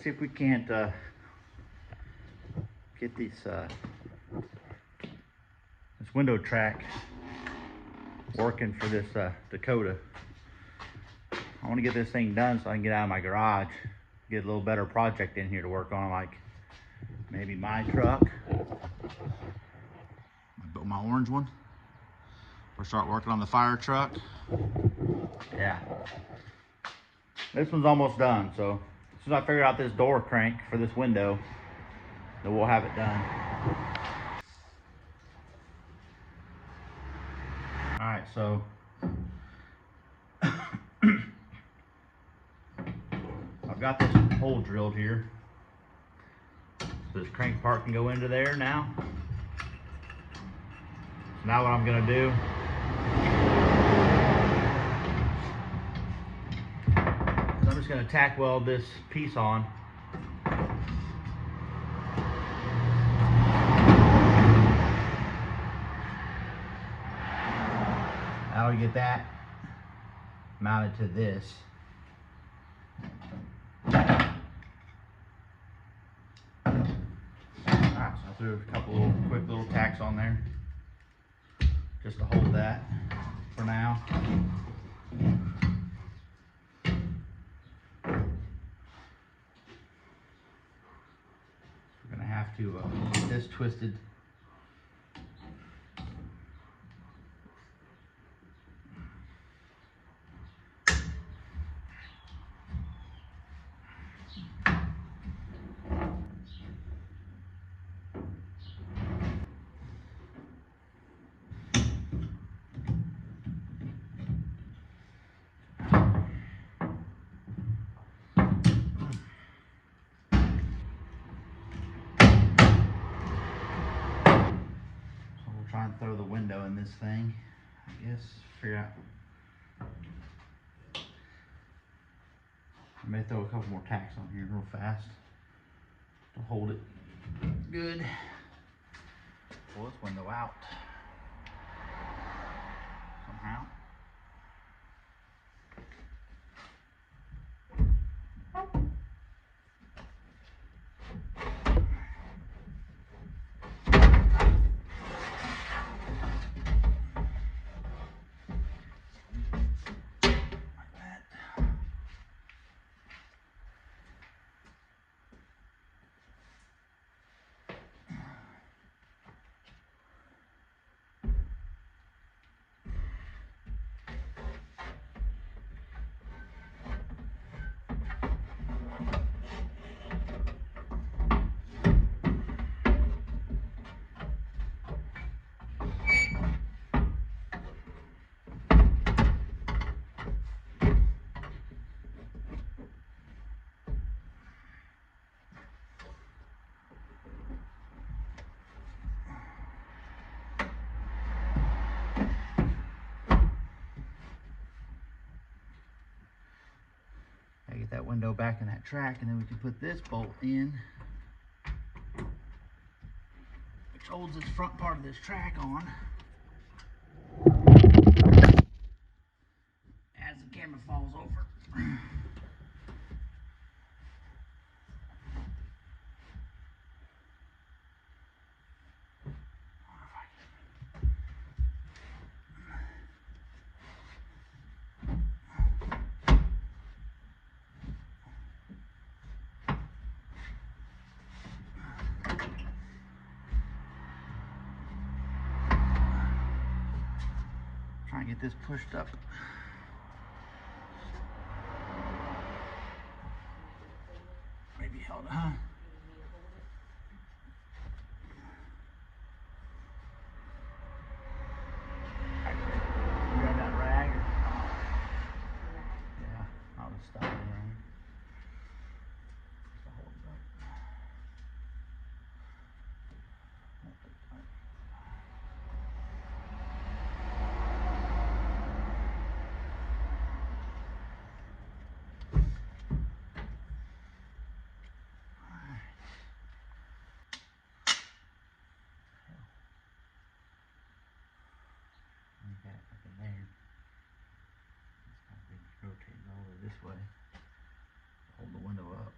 see if we can't get this window track working for this Dakota. I want to get this thing done so I can get out of my garage, get a little better project in here to work on, like maybe my truck, my orange one, or start working on the fire truck. Yeah, this one's almost done, so as soon as I figure out this door crank for this window, then we'll have it done. All right, so I've got this hole drilled here. So this crank part can go into there now. So now what I'm gonna do, is I'm just gonna tack weld this piece on. Now we get that mounted to this. Alright, so I threw a couple little quick little tacks on there just to hold that for now. We're gonna have to get this twisted. Try and throw the window in this thing, I guess. Figure out. I may throw a couple more tacks on here real fast to hold it good. Pull this window out somehow. Get that window back in that track, and then we can put this bolt in, which holds this front part of this track on as the camera falls over. Try and get this pushed up. Maybe held, huh? Grab that rag. Yeah, I'll just stop it around. Rotate it over this way, hold the window up.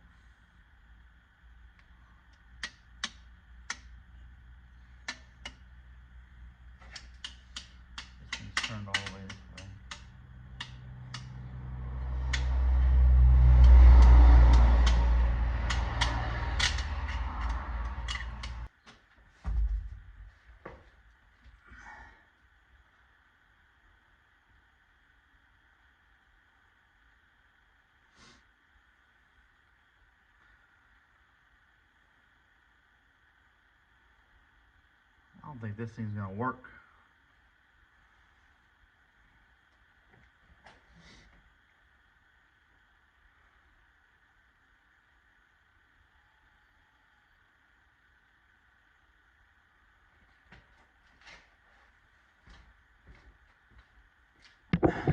don't think this thing's gonna work.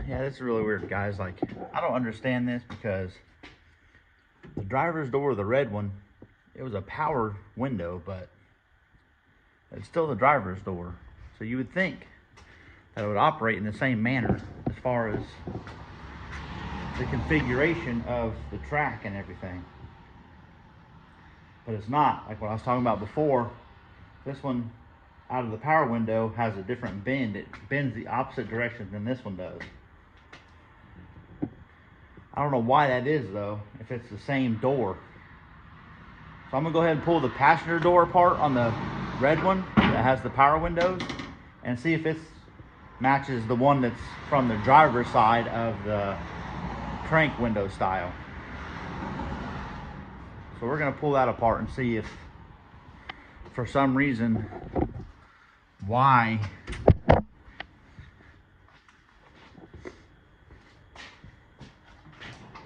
Yeah, this is really weird, guys. Like, I don't understand this because the driver's door, the red one, it was a power window, but it's still the driver's door. So you would think that it would operate in the same manner as far as the configuration of the track and everything. But it's not. Like what I was talking about before, this one out of the power window has a different bend. It bends the opposite direction than this one does. I don't know why that is though, if it's the same door. So I'm gonna go ahead and pull the passenger door apart on the red one that has the power windows and see if it matches the one that's from the driver's side of the crank window style. So we're gonna pull that apart and see if for some reason why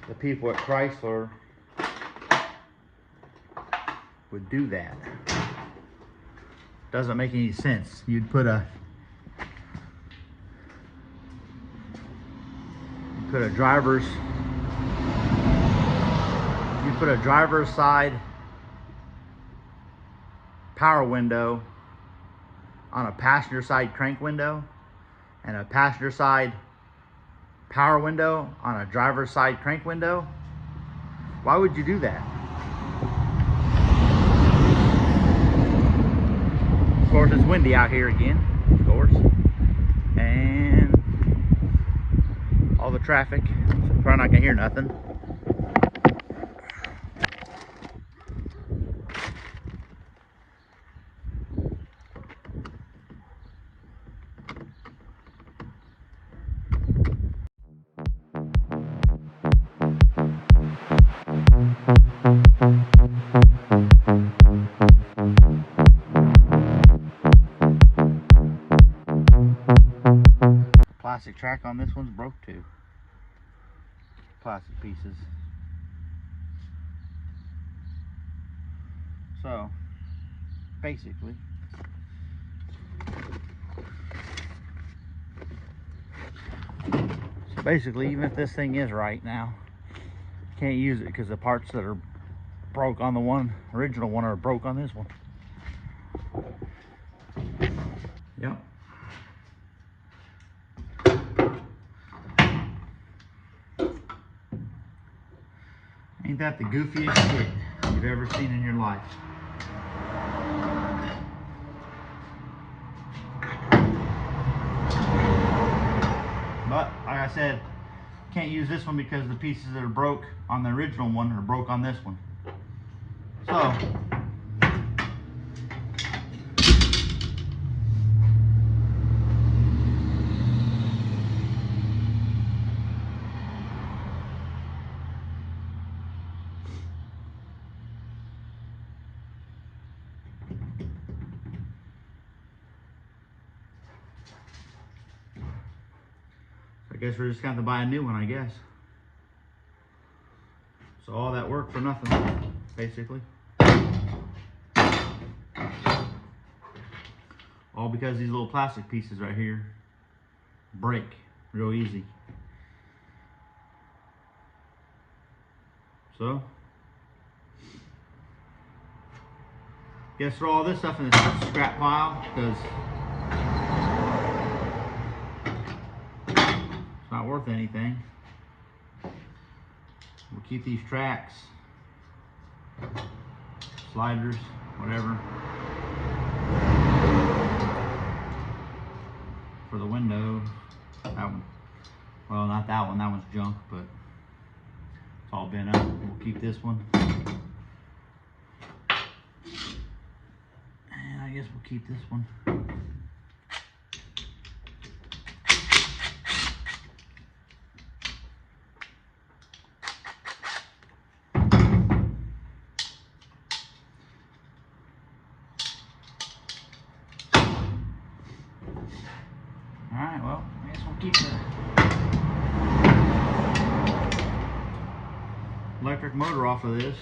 the people at Chrysler would do that. Doesn't make any sense. You'd put a driver's side power window on a passenger side crank window and a passenger side power window on a driver's side crank window. Why would you do that? Of course, it's windy out here again, of course, and all the traffic, so probably not gonna hear nothing. Plastic track on this one's broke too. Plastic pieces. So basically, even if this thing is right now, can't use it because the parts that are broke on the original one are broke on this one. Yep. Ain't that the goofiest shit you've ever seen in your life? But like I said, can't use this one because the pieces that are broke on the original one are broke on this one. So I guess we're just gonna have to buy a new one, I guess. So all that work for nothing, basically. All because these little plastic pieces right here break real easy. So, guess throw all this stuff in the scrap pile because it's not worth anything. We'll keep these tracks, sliders, whatever, for the window. That one, well, not that one, that one's junk, but it's all bent up. We'll keep this one. And I guess we'll keep this one. Alright, well, I guess we'll keep the electric motor off of this.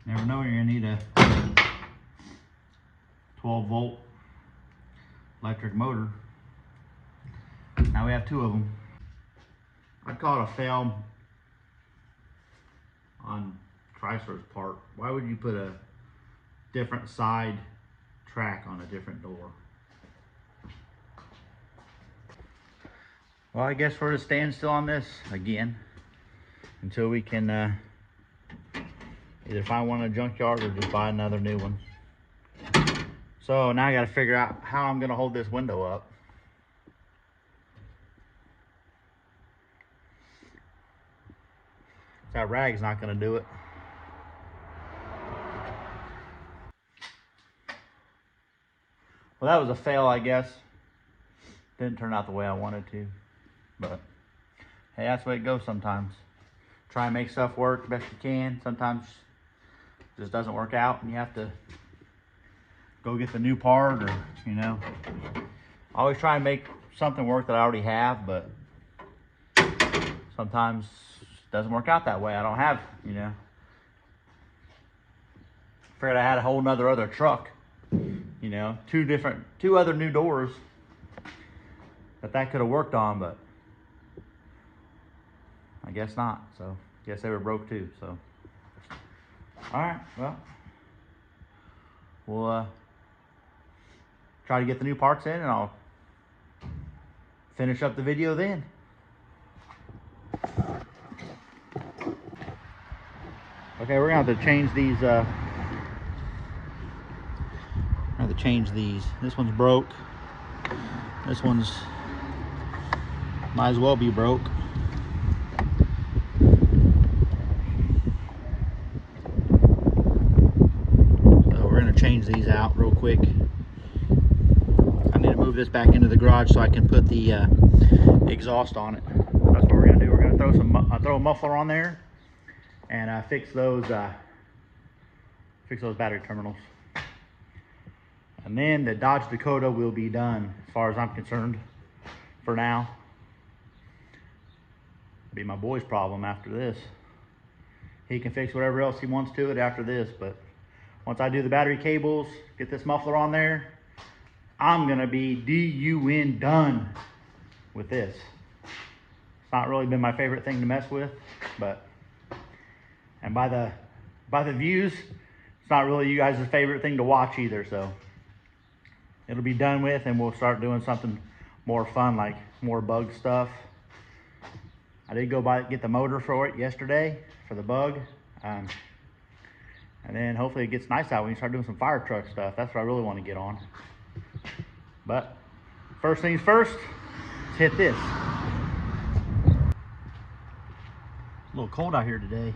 Never know, you're gonna need a 12-volt electric motor. Now we have two of them. I'd call it a fail on Chrysler's part. Why would you put a different side track on a different door? Well, I guess we're at a standstill on this again until we can either find one in a junkyard or just buy another new one. So now I got to figure out how I'm going to hold this window up. That rag's not going to do it. Well, that was a fail, I guess. Didn't turn out the way I wanted to, but hey, that's the way it goes sometimes. Try and make stuff work the best you can. Sometimes it just doesn't work out and you have to go get the new part, or, you know. I always try and make something work that I already have, but sometimes it doesn't work out that way. I don't have, you know. Figured I had a whole nother other truck, you know, two other new doors that could have worked on, but I guess not. So I guess they were broke too. So all right, well, we'll try to get the new parts in and I'll finish up the video then. Okay, we're gonna have to change these. This one's broke. This one's might as well be broke. So we're gonna change these out real quick. I need to move this back into the garage so I can put the exhaust on it. That's what we're gonna do. We're gonna throw a muffler on there and fix those battery terminals. And then the Dodge Dakota will be done, as far as I'm concerned, for now. It'll be my boy's problem after this. He can fix whatever else he wants to it after this, but once I do the battery cables, get this muffler on there, I'm gonna be DUN done with this. It's not really been my favorite thing to mess with, but, and by the views, it's not really you guys' favorite thing to watch either, so it'll be done with and we'll start doing something more fun, like more bug stuff. I did go get the motor for it yesterday for the bug. And then hopefully it gets nice out when you start doing some fire truck stuff. That's what I really want to get on. But first things first, let's hit this. A little cold out here today.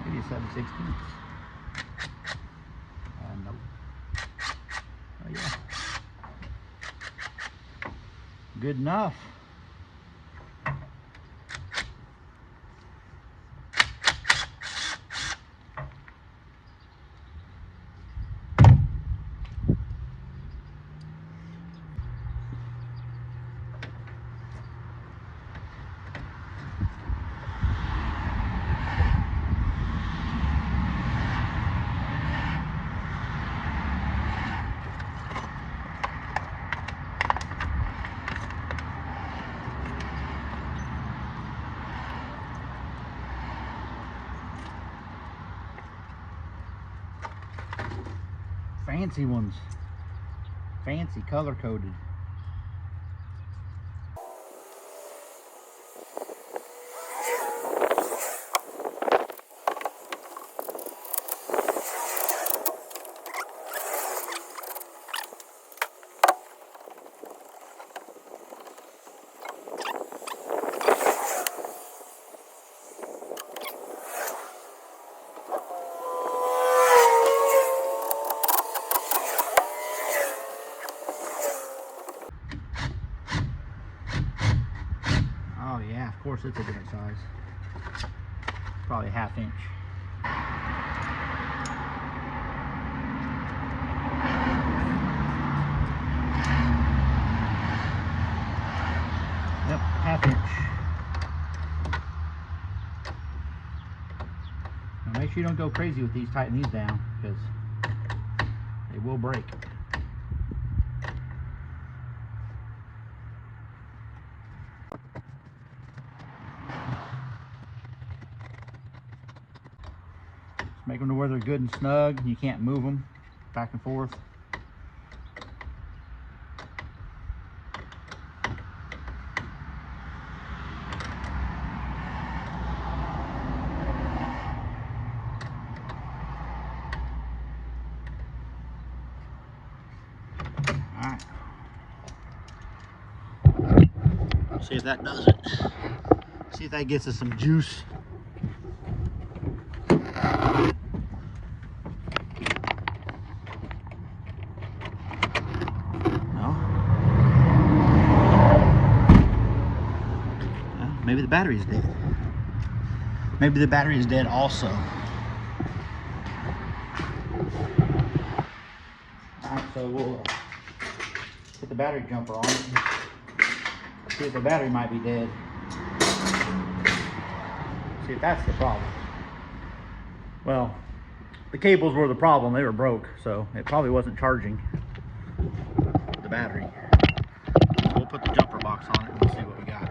Maybe 7/16. Nope. Oh yeah. Good enough. Fancy ones. Fancy color coded. course, it's a different size. Probably 1/2 inch. Yep, 1/2 inch. Now make sure you don't go crazy with these. Tighten these down because they will break. Make them to where they're good and snug. You can't move them back and forth. All right. See if that does it. See if that gets us some juice. Maybe the battery's dead. Maybe the battery is dead also. Alright, so we'll put the battery jumper on it. See if the battery might be dead. See if that's the problem. Well, the cables were the problem. They were broke, so it probably wasn't charging the battery. So we'll put the jumper box on it and we'll see what we got.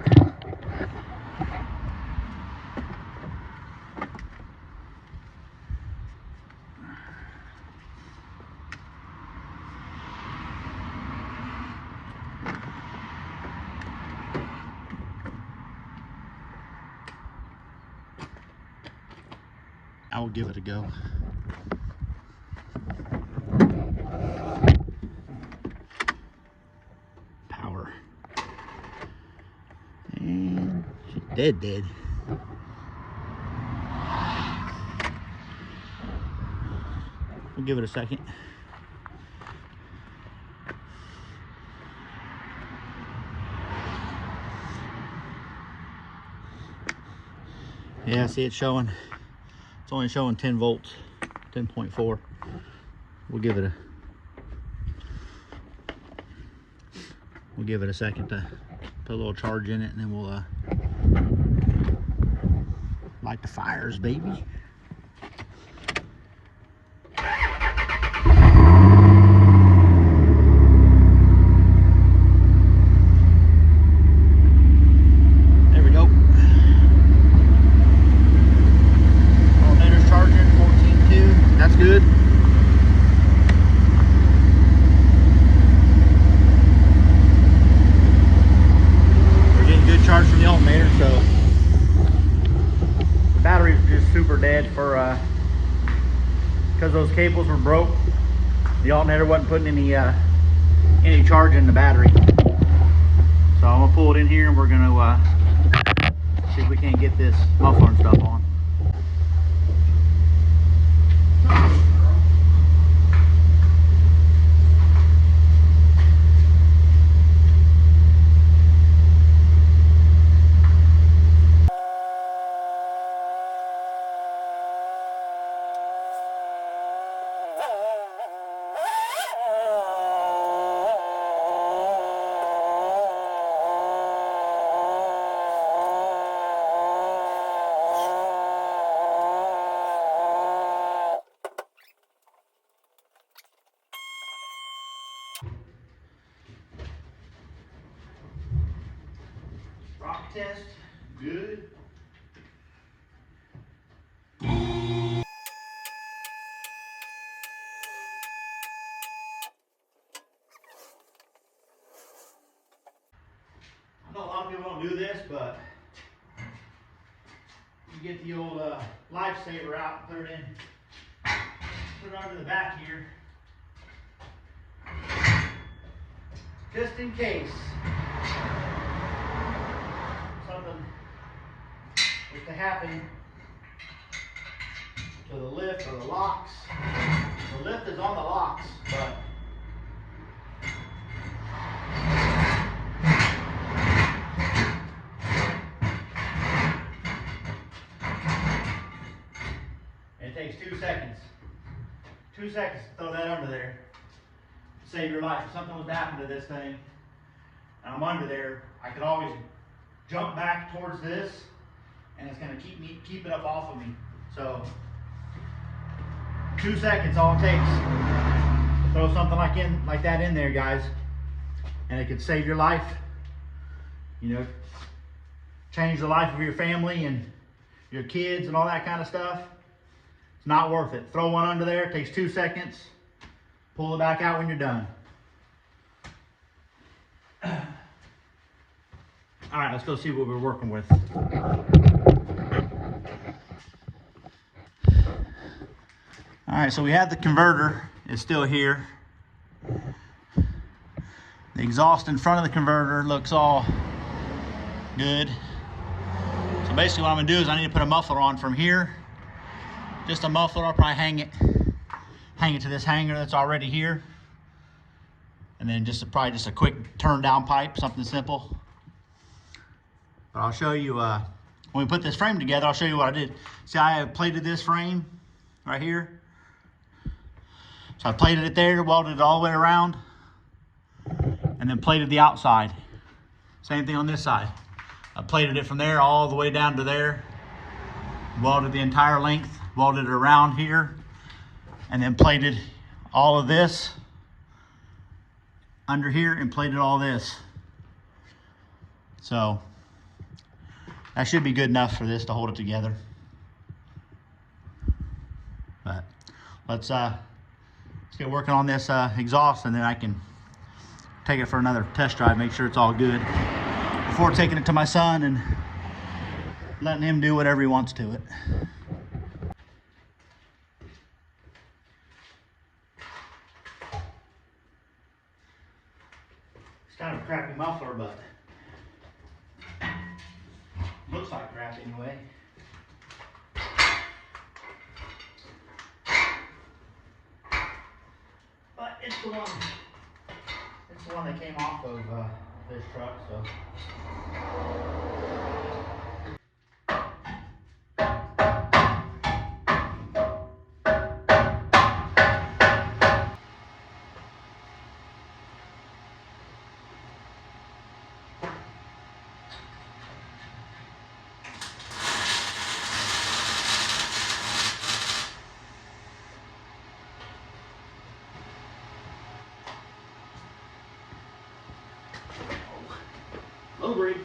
I will give it a go. Power. And she's dead. We'll give it a second. Yeah, see it's showing. It's only showing 10 volts, 10.4. We'll give it a second to put a little charge in it, and then we'll light the fires, baby. Good. We're getting good charge from the alternator, so the battery's just super dead for because those cables were broke. The alternator wasn't putting any charge in the battery. So I'm gonna pull it in here and we're gonna see if we can't get this muffler and stuff on. Rock test, good. I know a lot of people don't do this, but you get the old lifesaver out and put it under the back here, just in case something was to happen to the lift or the locks. The lift is on the locks, but takes 2 seconds. 2 seconds to throw that under there. Save your life. If something was to happen to this thing, and I'm under there, I could always jump back towards this, and it's gonna keep it up off of me. So 2 seconds all it takes to throw something like that in there, guys, and it could save your life. You know, change the life of your family and your kids and all that kind of stuff. It's not worth it. Throw one under there. It takes 2 seconds. Pull it back out when you're done. All right, let's go see what we're working with. All right, so we have the converter. It's still here. The exhaust in front of the converter looks all good. So basically what I'm gonna do is I need to put a muffler on from here. Just a muffler. I'll probably hang it to this hanger that's already here. And then probably just a quick turn down pipe, something simple. But I'll show you, when we put this frame together, I'll show you what I did. See, I have plated this frame right here. So I plated it there, welded it all the way around, and then plated the outside. Same thing on this side. I plated it from there all the way down to there, welded the entire length, welded it around here, and then plated all of this under here and plated all this. So that should be good enough for this to hold it together. But let's get working on this exhaust, and then I can take it for another test drive, make sure it's all good before taking it to my son and letting him do whatever he wants to it. It's kind of a crappy muffler, but looks like crap anyway. But it's the one that came off of this truck, so. Low bridge.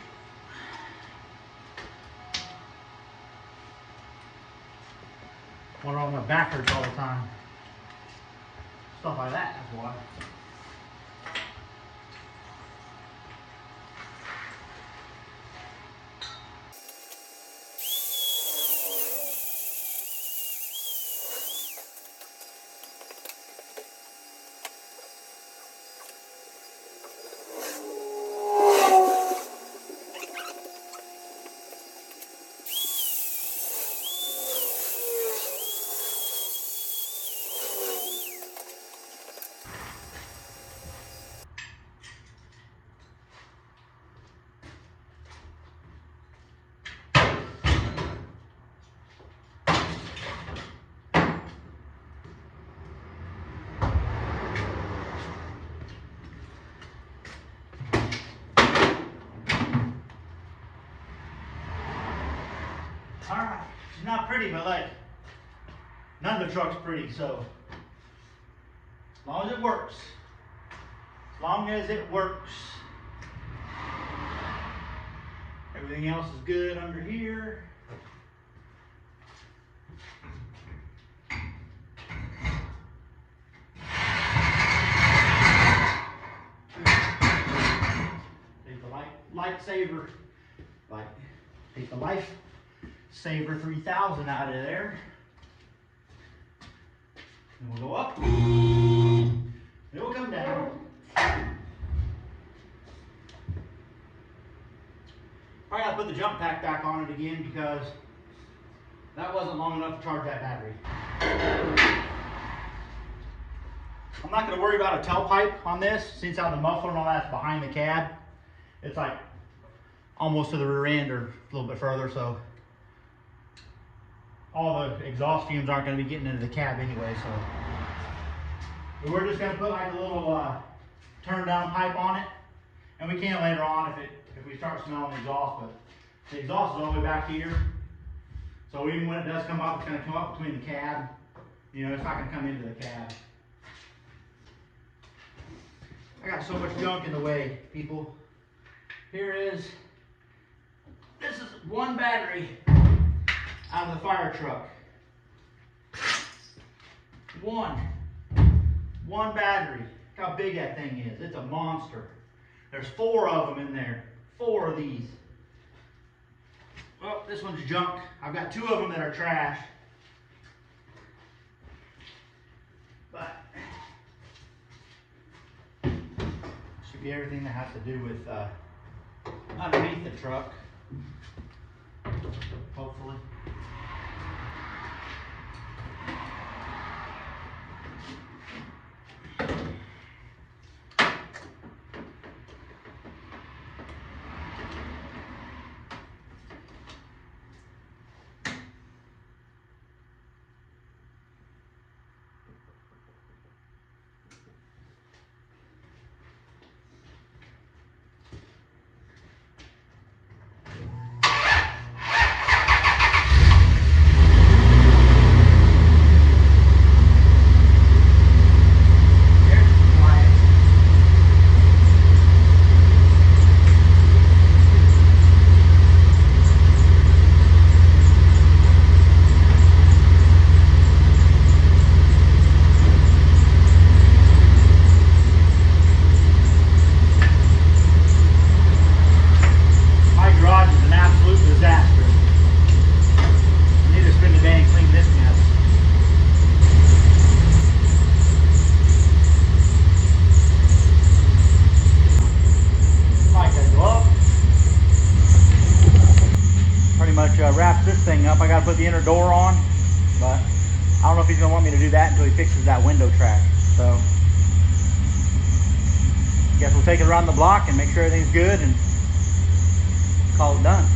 Wonder why my back hurts all the time. Stuff like that, that's why. Alright, she's not pretty, but like, none of the truck's pretty, so as long as it works. As long as it works. Everything else is good under here. Take the lightsaver, take the Lifesaver 3000 out of there. And we'll go up. Then we'll come down. I gotta put the jump pack back on it again because that wasn't long enough to charge that battery. I'm not gonna worry about a tailpipe on this since how the muffler and all that's behind the cab. It's like almost to the rear end or a little bit further, so all the exhaust fumes aren't going to be getting into the cab anyway. So we're just going to put like a little turn down pipe on it, and we can later on if we start smelling the exhaust. But the exhaust is all the way back here, so even when it does come up, it's going to come up between the cab. You know, it's not going to come into the cab. I got so much junk in the way, people. Here is, this is one battery out of the fire truck. One battery. Look how big that thing is. It's a monster. There's 4 of them in there. 4 of these. Well, this one's junk. I've got 2 of them that are trash. But should be everything that has to do with underneath the truck. Hopefully. Wraps this thing up. I got to put the inner door on, but I don't know if he's going to want me to do that until he fixes that window track. So I guess we'll take it around the block and make sure everything's good and call it done.